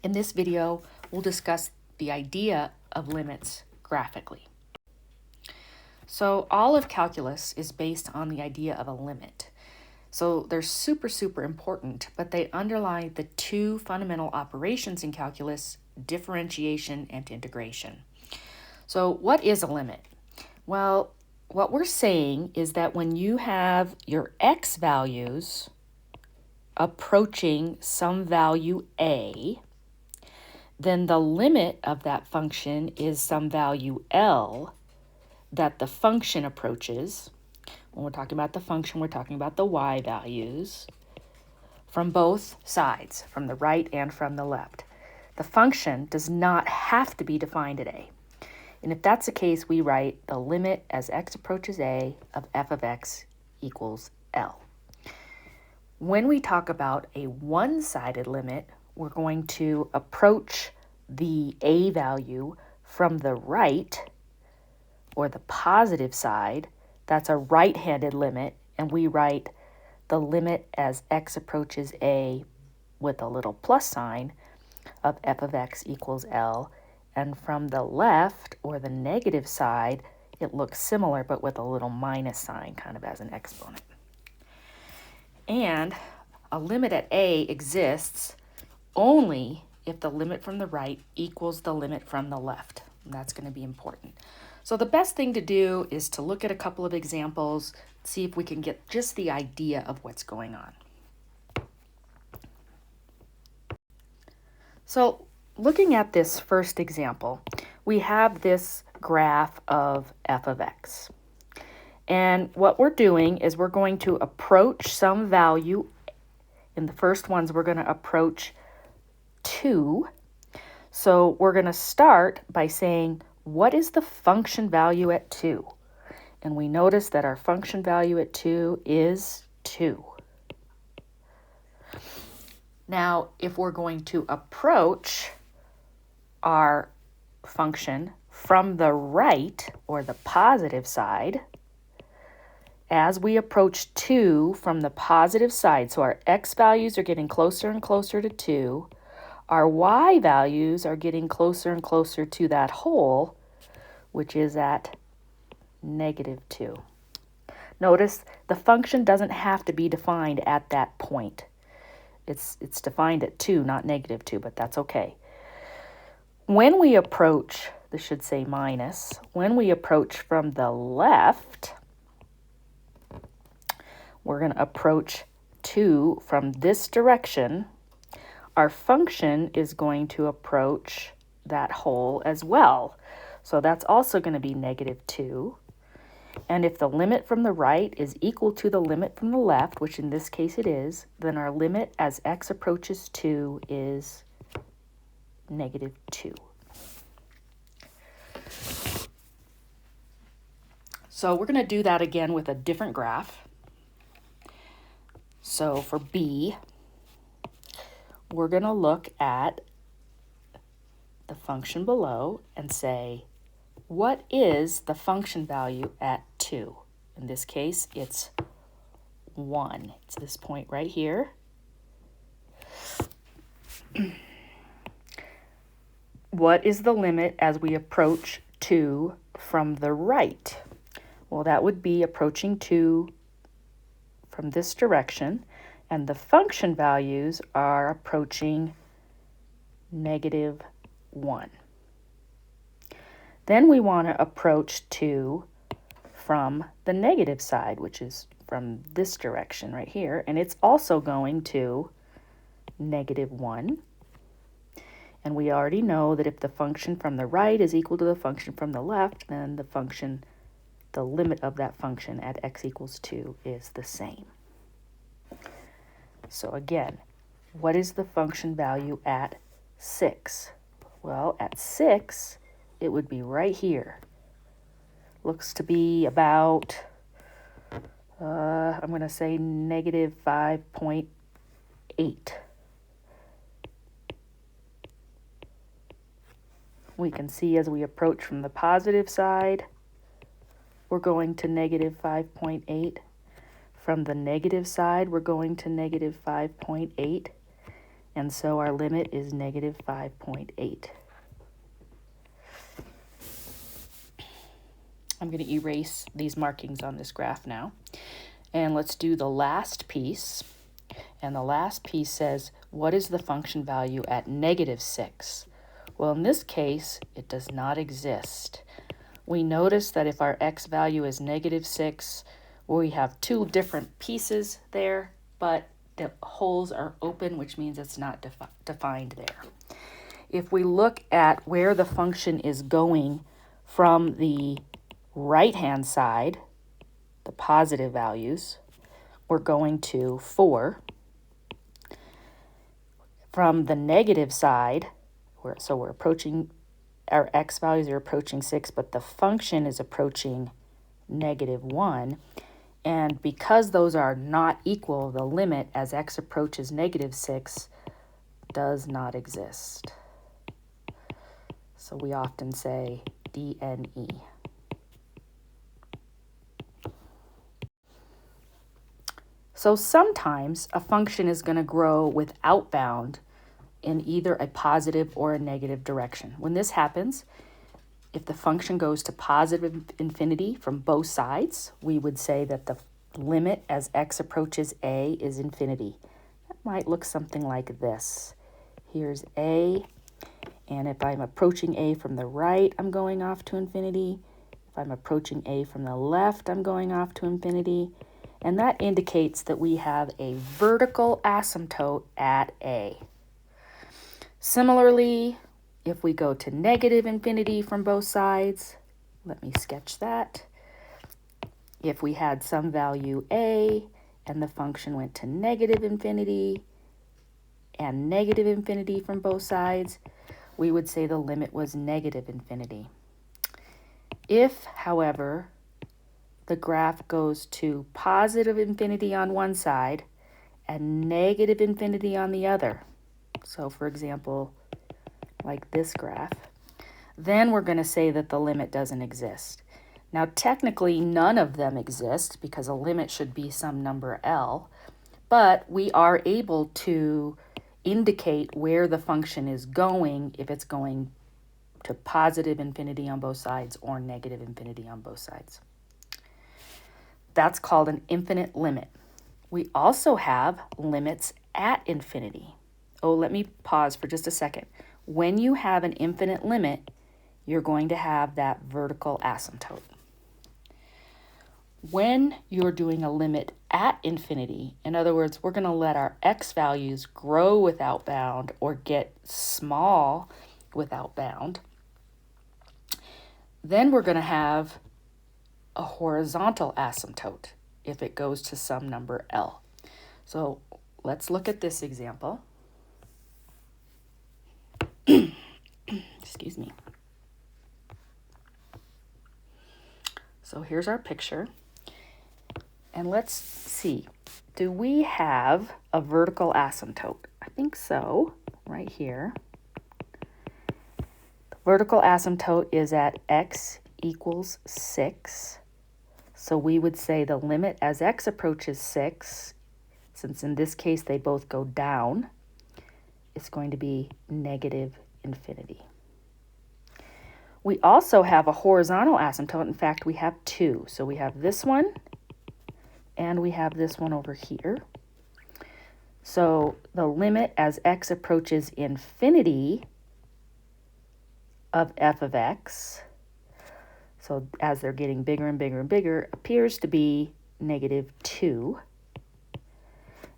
In this video, we'll discuss the idea of limits graphically. So all of calculus is based on the idea of a limit. So they're super important, but they underlie the two fundamental operations in calculus, differentiation and integration. So what is a limit? Well, what we're saying is that when you have your x values approaching some value a, then the limit of that function is some value L that the function approaches. When we're talking about the function, we're talking about the y values from both sides, from the right and from the left. The function does not have to be defined at a. And if that's the case, we write the limit as x approaches a of f of x equals L. When we talk about a one-sided limit, we're going to approach the a value from the right, or the positive side. That's a right-handed limit, and we write the limit as x approaches a with a little plus sign of f of x equals L. And from the left, or the negative side, it looks similar, but with a little minus sign, kind of as an exponent. And a limit at a exists only if the limit from the right equals the limit from the left. And that's going to be important. So the best thing to do is to look at a couple of examples, see if we can get just the idea of what's going on. So looking at this first example, we have this graph of f of x. And what we're doing is we're going to approach some value. In the first ones, we're going to approach 2. So we're going to start by saying, what is the function value at 2? And we notice that our function value at 2 is 2. Now, if we're going to approach our function from the right, or the positive side, as we approach 2 from the positive side, so our x values are getting closer and closer to 2, our y values are getting closer and closer to that whole, which is at -2. Notice the function doesn't have to be defined at that point. It's defined at 2, not -2, but that's okay. When we approach, this should say minus, when we approach from the left, we're going to approach 2 from this direction. Our function is going to approach that whole as well. So that's also going to be -2. And if the limit from the right is equal to the limit from the left, which in this case it is, then our limit as x approaches 2 is -2. So we're going to do that again with a different graph. So for B, we're going to look at the function below and say, what is the function value at 2? In this case, it's 1. It's this point right here. What is the limit as we approach 2 from the right? Well, that would be approaching 2 from this direction, and the function values are approaching -1. Then we want to approach 2 from the negative side, which is from this direction right here, and it's also going to -1. And we already know that if the function from the right is equal to the function from the left, then the limit of that function at x equals 2 is the same. So again, what is the function value at 6? Well, at 6, it would be right here. Looks to be about, I'm going to say -5.8. We can see as we approach from the positive side, we're going to -5.8. From the negative side, we're going to -5.8. And so our limit is negative 5.8. I'm going to erase these markings on this graph now. And let's do the last piece. And the last piece says, what is the function value at negative 6? Well, in this case, it does not exist. We notice that if our x value is negative 6, we have two different pieces there, but the holes are open, which means it's not defined there. If we look at where the function is going from the right-hand side, the positive values, we're going to 4. From the negative side, so we're approaching, our x values are approaching 6, but the function is approaching negative 1. And because those are not equal, the limit as x approaches negative 6 does not exist. So we often say DNE. So sometimes a function is going to grow without bound in either a positive or a negative direction. When this happens, if the function goes to positive infinity from both sides, we would say that the limit as x approaches a is infinity. That might look something like this. Here's a, and if I'm approaching a from the right, I'm going off to infinity. If I'm approaching a from the left, I'm going off to infinity. And that indicates that we have a vertical asymptote at a. Similarly, if we go to negative infinity from both sides, let me sketch that. If we had some value a and the function went to negative infinity and negative infinity from both sides, we would say the limit was negative infinity. If, however, the graph goes to positive infinity on one side and negative infinity on the other, so for example, like this graph, then we're going to say that the limit doesn't exist. Now, technically, none of them exist because a limit should be some number L, but we are able to indicate where the function is going if it's going to positive infinity on both sides or negative infinity on both sides. That's called an infinite limit. We also have limits at infinity. Oh, let me pause for just a second. When you have an infinite limit, you're going to have that vertical asymptote. When you're doing a limit at infinity, in other words, we're going to let our x values grow without bound or get small without bound, then we're going to have a horizontal asymptote if it goes to some number L. So let's look at this example. Excuse me. So here's our picture. And let's see, do we have a vertical asymptote? I think so, right here. The vertical asymptote is at x equals 6. So we would say the limit as x approaches 6, since in this case they both go down, is going to be negative infinity. We also have a horizontal asymptote. In fact, we have two. So we have this one and we have this one over here. So the limit as x approaches infinity of f of x, so as they're getting bigger and bigger and bigger, appears to be negative 2.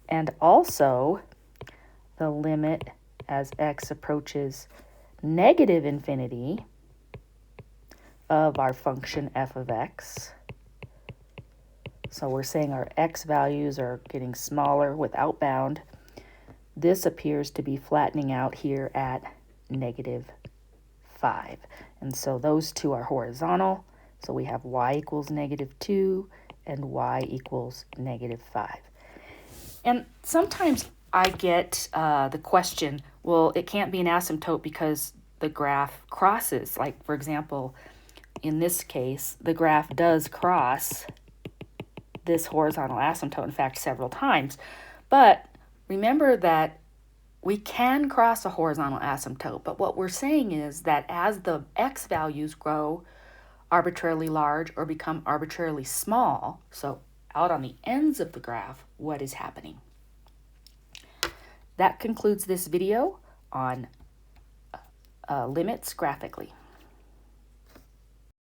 And also the limit as x approaches negative infinity of our function f of x. So we're saying our x values are getting smaller without bound. This appears to be flattening out here at negative 5. And so those two are horizontal. So we have y equals negative 2 and y equals negative 5. And sometimes I get the question, well, it can't be an asymptote because the graph crosses. Like, for example, in this case, the graph does cross this horizontal asymptote, in fact, several times. But remember that we can cross a horizontal asymptote, but what we're saying is that as the x values grow arbitrarily large or become arbitrarily small, so out on the ends of the graph, what is happening? That concludes this video on limits graphically.